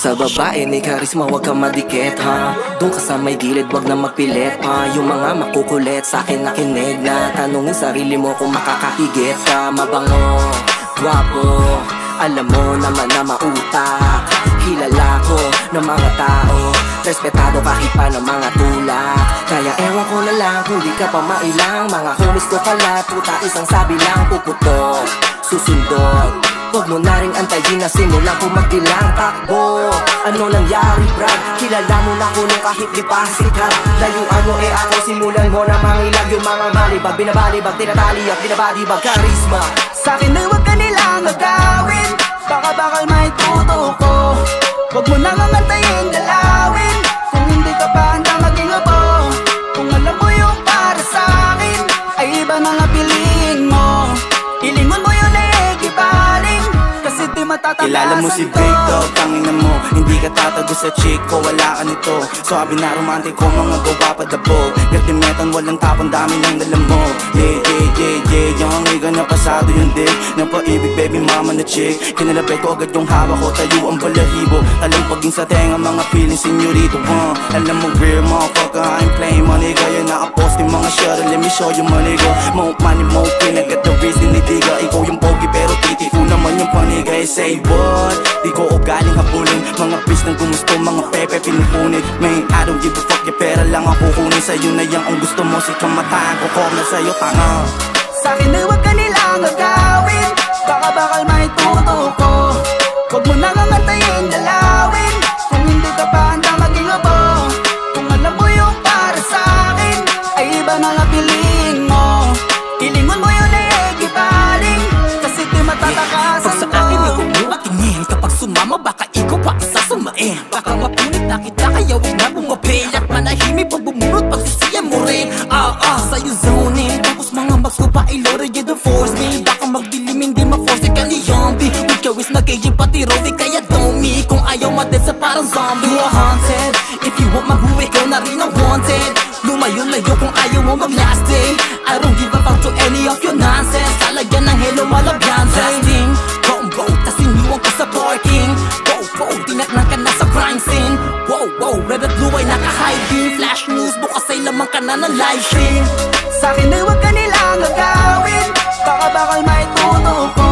Sa babae may karisma, wag ka madikit ha. Doon ka sa may gilid, wag na magpilit pa. Yung mga makukulit sa'kin nakinig na. Tanungin sarili mo kung makakahigit ka. Mabango, gwapo, alam mo naman na mautak. Kilala ko ng mga tao, respetado kahit pa ng mga tulak. Kaya ewan ko na lang kung di ka pa mailang. Mga homies ko kalat, puta isang sabi lang. Puputok, susundot, huwag mo na ring antayin na simulan kung magdilang takbo. Ano nangyari brad? Kilala mo na ko nung kahit di pa sikat. Layuan mo ako, simulan mo na mangilag. Yung mga malibag, binabalibag, tinatali at binabadibag. Karisma sa'kin ay huwag ka nilang agawin. Baka bakal may tuto ko. Huwag mo nang antayin dalawin. Kung hindi ka pa handa maging abo. Kung alam mo yung para sa'kin ay iba mga piliin mo. Ilingon mo yung naigibaling, kasi di matatakasan to. Kilala mo si Big Dog, tangina mo. Hindi ka tatago sa chick ko, wala ka nito. Sabi na romantiko, mga gawa pa dabog. Gatimetan, walang tapon, dami ng dalam mo. Yeah, yeah, yeah, yeah, young nigga na pasado yung dick. Nang paibig, baby mama na chick. Kinalapit ko agad yung hawak ko, tayo ang balahibo. Alam paging sa tenga, mga feelings senyorito. Alam mo real motherfucker, I ain't playing money. Kaya nakapost yung mga shuttle, let me show you money go. Mo money, mo pin, I got the reason nitiga. Ikaw yung pogi pero titipo naman yung panigay. Say what? Di ko ugaling habulin. Mga bis ng gumusto, mga pepe pinupunit. Man, I don't give a fuck, yung pera lang ang kukunin. Sa'yo na yan ang gusto mo, si kamatahan ko, corner sa'yo, tanga. Sa'kin ay huwag ka nilang agawin. Baka bakal may tuto ko. Huwag mo nang antayin dalawin. Kung hindi ka pa handa maging abo. Kung alam mo yung para sa'kin ay iba mga piliin mo. Ilingon mo yung naigibaling, kasi di matatakasan to. Pag sa akin ay huwag mo matingin. Kapag sumama baka ikaw pa sasamain. Baka mapunit na kita kaya huwag na bumapil. At manahimik pag bumunot pagsisiyan mo rin. Sa'yo zoning, tapos mga mags ko pa ilore, you don't force me. Baka magdilim hindi ma-force ka ni Yombi. With your wish na caging pati Rovi, kaya don't me. Kung ayaw ma-dead sa parang zombie. You are haunted, if you want mag-uwi ikaw na rin ang wanted. Lumayo-layo kung ayaw mo mag-last day. I don't give a fuck to any of your nonsense. Talagyan ng hello malabyan. Blasting, combo, tas iniwan ko sa parking. Go, tinatnan ka na sa crime scene. Wow, red at blue ay naka-high beam. Flash news, bukas ay lamang ka na ng live stream. Sa'kin ay huwag ka nilang agawin. Baka bakal may tuto ko.